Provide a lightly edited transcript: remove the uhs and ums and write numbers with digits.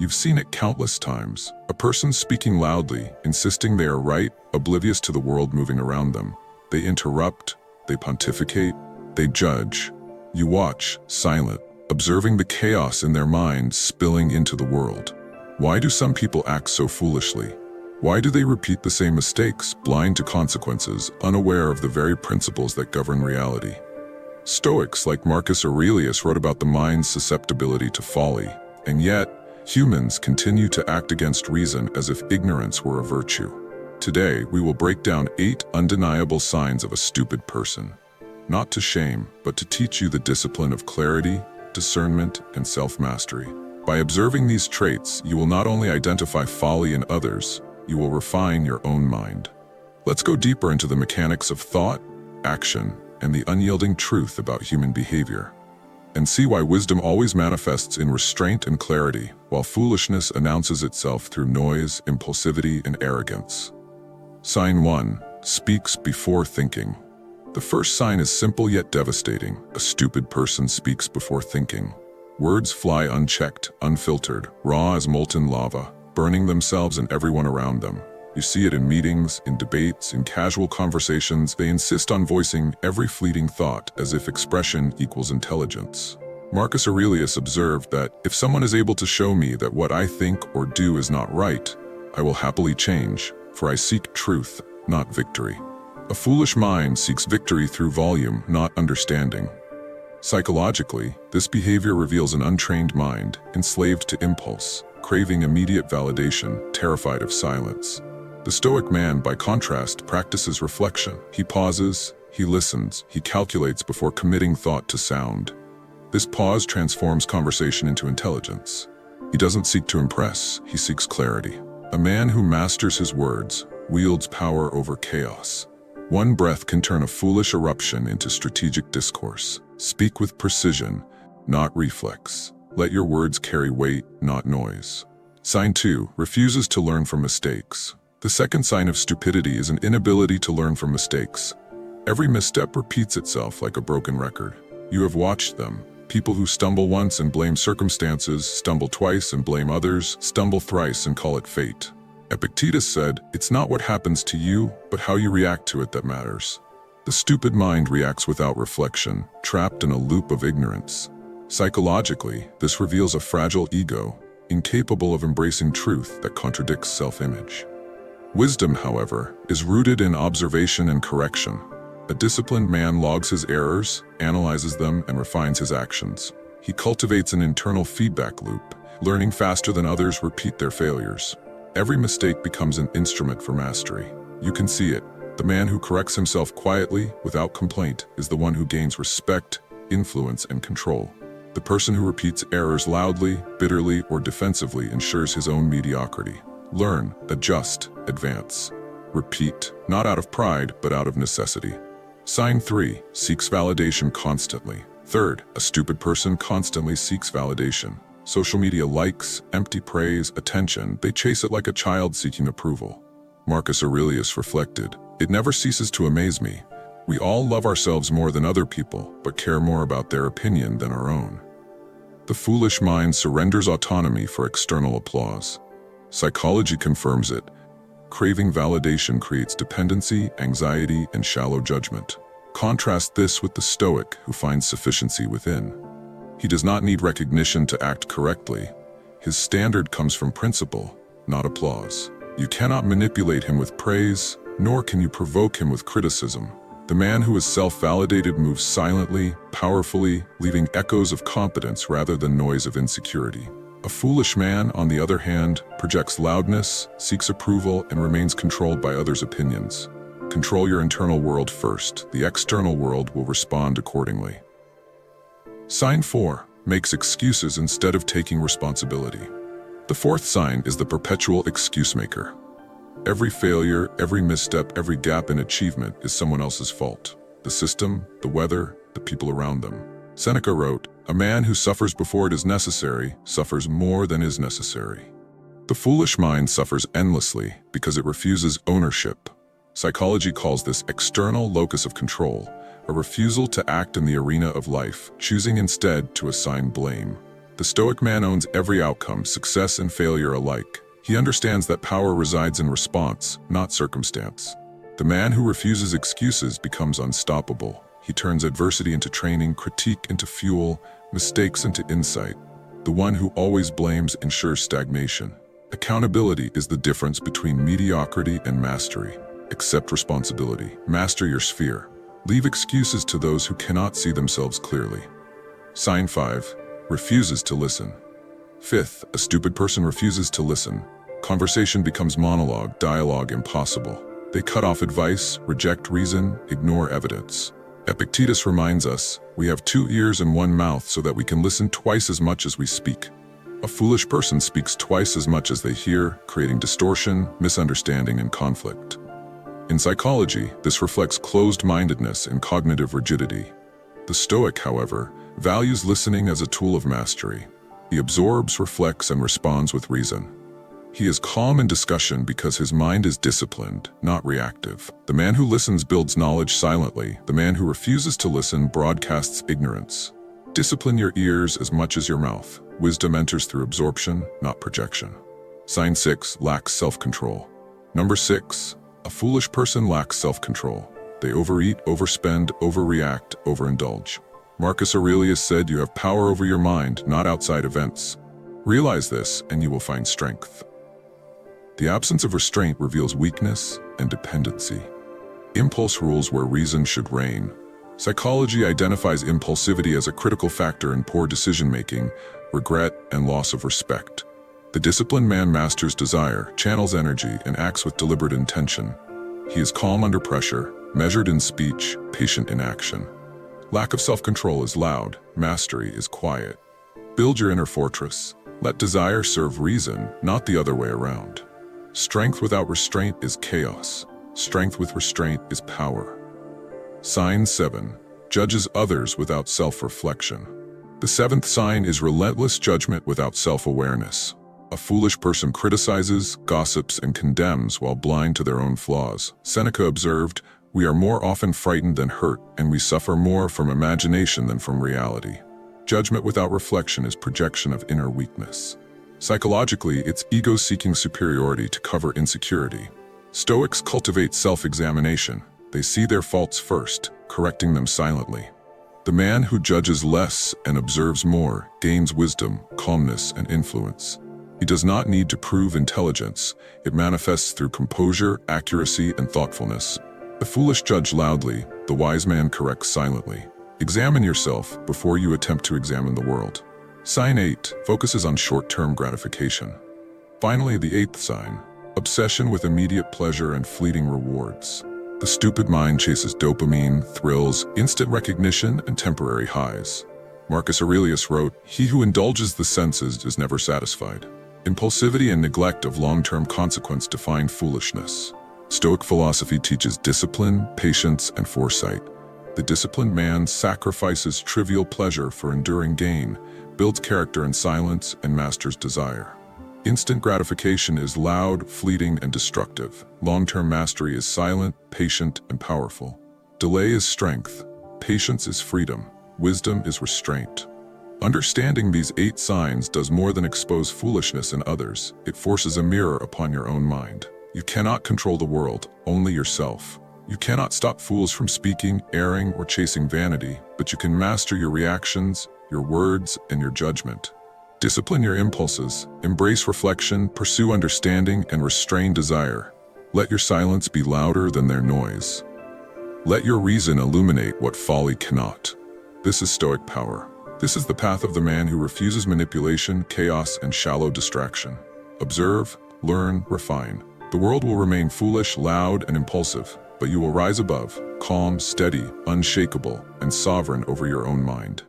You've seen it countless times. A person speaking loudly, insisting they are right, oblivious to the world moving around them. They interrupt, they pontificate, they judge. You watch, silent, observing the chaos in their minds spilling into the world. Why do some people act so foolishly? Why do they repeat the same mistakes, blind to consequences, unaware of the very principles that govern reality? Stoics like Marcus Aurelius wrote about the mind's susceptibility to folly, and yet, humans continue to act against reason as if ignorance were a virtue. Today, we will break down 8 undeniable signs of a stupid person. Not to shame, but to teach you the discipline of clarity, discernment, and self-mastery. By observing these traits, you will not only identify folly in others, you will refine your own mind. Let's go deeper into the mechanics of thought, action, and the unyielding truth about human behavior, and see why wisdom always manifests in restraint and clarity, while foolishness announces itself through noise, impulsivity, and arrogance. Sign 1. Speaks before thinking. The first sign is simple yet devastating. A stupid person speaks before thinking. Words fly unchecked, unfiltered, raw as molten lava, burning themselves and everyone around them. You see it in meetings, in debates, in casual conversations. They insist on voicing every fleeting thought as if expression equals intelligence. Marcus Aurelius observed that if someone is able to show me that what I think or do is not right, I will happily change, for I seek truth, not victory. A foolish mind seeks victory through volume, not understanding. Psychologically, this behavior reveals an untrained mind, enslaved to impulse, craving immediate validation, terrified of silence. The Stoic man, by contrast, practices reflection. He pauses, he listens, he calculates before committing thought to sound. This pause transforms conversation into intelligence. He doesn't seek to impress, he seeks clarity. A man who masters his words wields power over chaos. One breath can turn a foolish eruption into strategic discourse. Speak with precision, not reflex. Let your words carry weight, not noise. Sign 2. Refuses to learn from mistakes. The second sign of stupidity is an inability to learn from mistakes. Every misstep repeats itself like a broken record. You have watched them. People who stumble once and blame circumstances, stumble twice and blame others, stumble thrice and call it fate. Epictetus said, "It's not what happens to you, but how you react to it that matters." The stupid mind reacts without reflection, trapped in a loop of ignorance. Psychologically, this reveals a fragile ego, incapable of embracing truth that contradicts self-image. Wisdom, however, is rooted in observation and correction. A disciplined man logs his errors, analyzes them, and refines his actions. He cultivates an internal feedback loop, learning faster than others repeat their failures. Every mistake becomes an instrument for mastery. You can see it. The man who corrects himself quietly, without complaint, is the one who gains respect, influence, and control. The person who repeats errors loudly, bitterly, or defensively ensures his own mediocrity. Learn, adjust, advance. Repeat, not out of pride, but out of necessity. Sign 3. Seeks validation constantly. Third, a stupid person constantly seeks validation. Social media likes, empty praise, attention. They chase it like a child seeking approval. Marcus Aurelius reflected, "It never ceases to amaze me. We all love ourselves more than other people, but care more about their opinion than our own." The foolish mind surrenders autonomy for external applause. Psychology confirms it. Craving validation creates dependency, anxiety, and shallow judgment. Contrast this with the Stoic, who finds sufficiency within. He does not need recognition to act correctly. His standard comes from principle, not applause. You cannot manipulate him with praise, nor can you provoke him with criticism. The man who is self-validated moves silently, powerfully, leaving echoes of competence rather than noise of insecurity. A foolish man, on the other hand, projects loudness, seeks approval, and remains controlled by others' opinions. Control your internal world first. The external world will respond accordingly. Sign 4. Makes excuses instead of taking responsibility. The fourth sign is the perpetual excuse maker. Every failure, every misstep, every gap in achievement is someone else's fault. The system, the weather, the people around them. Seneca wrote, "A man who suffers before it is necessary suffers more than is necessary." The foolish mind suffers endlessly because it refuses ownership. Psychology calls this external locus of control, a refusal to act in the arena of life, choosing instead to assign blame. The Stoic man owns every outcome, success and failure alike. He understands that power resides in response, not circumstance. The man who refuses excuses becomes unstoppable. He turns adversity into training, critique into fuel, mistakes into insight. The one who always blames ensures stagnation. Accountability is the difference between mediocrity and mastery. Accept responsibility. Master your sphere. Leave excuses to those who cannot see themselves clearly. Sign 5. Refuses to listen. Fifth, a stupid person refuses to listen. Conversation becomes monologue, dialogue impossible. They cut off advice, reject reason, ignore evidence. Epictetus reminds us, we have 2 ears and 1 mouth so that we can listen twice as much as we speak. A foolish person speaks twice as much as they hear, creating distortion, misunderstanding, and conflict. In psychology, this reflects closed-mindedness and cognitive rigidity. The Stoic, however, values listening as a tool of mastery. He absorbs, reflects, and responds with reason. He is calm in discussion because his mind is disciplined, not reactive. The man who listens builds knowledge silently. The man who refuses to listen broadcasts ignorance. Discipline your ears as much as your mouth. Wisdom enters through absorption, not projection. Sign 6, lacks self-control. Number 6, a foolish person lacks self-control. They overeat, overspend, overreact, overindulge. Marcus Aurelius said you have power over your mind, not outside events. Realize this, and you will find strength. The absence of restraint reveals weakness and dependency. Impulse rules where reason should reign. Psychology identifies impulsivity as a critical factor in poor decision-making, regret, and loss of respect. The disciplined man masters desire, channels energy, and acts with deliberate intention. He is calm under pressure, measured in speech, patient in action. Lack of self-control is loud, mastery is quiet. Build your inner fortress. Let desire serve reason, not the other way around. Strength without restraint is chaos. Strength with restraint is power. Sign 7. Judges others without self-reflection. The 7th sign is relentless judgment without self-awareness. A foolish person criticizes, gossips, and condemns while blind to their own flaws. Seneca observed, "We are more often frightened than hurt, and we suffer more from imagination than from reality." Judgment without reflection is projection of inner weakness. Psychologically, it's ego seeking superiority to cover insecurity. Stoics cultivate self-examination. They see their faults first, correcting them silently. The man who judges less and observes more gains wisdom, calmness, and influence. He does not need to prove intelligence. It manifests through composure, accuracy, and thoughtfulness. The foolish judge loudly, the wise man corrects silently. Examine yourself before you attempt to examine the world. Sign 8 focuses on short-term gratification. Finally, the 8th sign, obsession with immediate pleasure and fleeting rewards. The stupid mind chases dopamine, thrills, instant recognition, and temporary highs. Marcus Aurelius wrote, "He who indulges the senses is never satisfied." Impulsivity and neglect of long-term consequence define foolishness. Stoic philosophy teaches discipline, patience, and foresight. The disciplined man sacrifices trivial pleasure for enduring gain, builds character in silence, and masters desire. Instant gratification is loud, fleeting, and destructive. Long-term mastery is silent, patient, and powerful. Delay is strength. Patience is freedom. Wisdom is restraint. Understanding these 8 signs does more than expose foolishness in others. It forces a mirror upon your own mind. You cannot control the world, only yourself. You cannot stop fools from speaking, erring, or chasing vanity, but you can master your reactions, your words, and your judgment. Discipline your impulses, embrace reflection, pursue understanding, and restrain desire. Let your silence be louder than their noise. Let your reason illuminate what folly cannot. This is Stoic power. This is the path of the man who refuses manipulation, chaos, and shallow distraction. Observe, learn, refine. The world will remain foolish, loud, and impulsive, but you will rise above, calm, steady, unshakable, and sovereign over your own mind.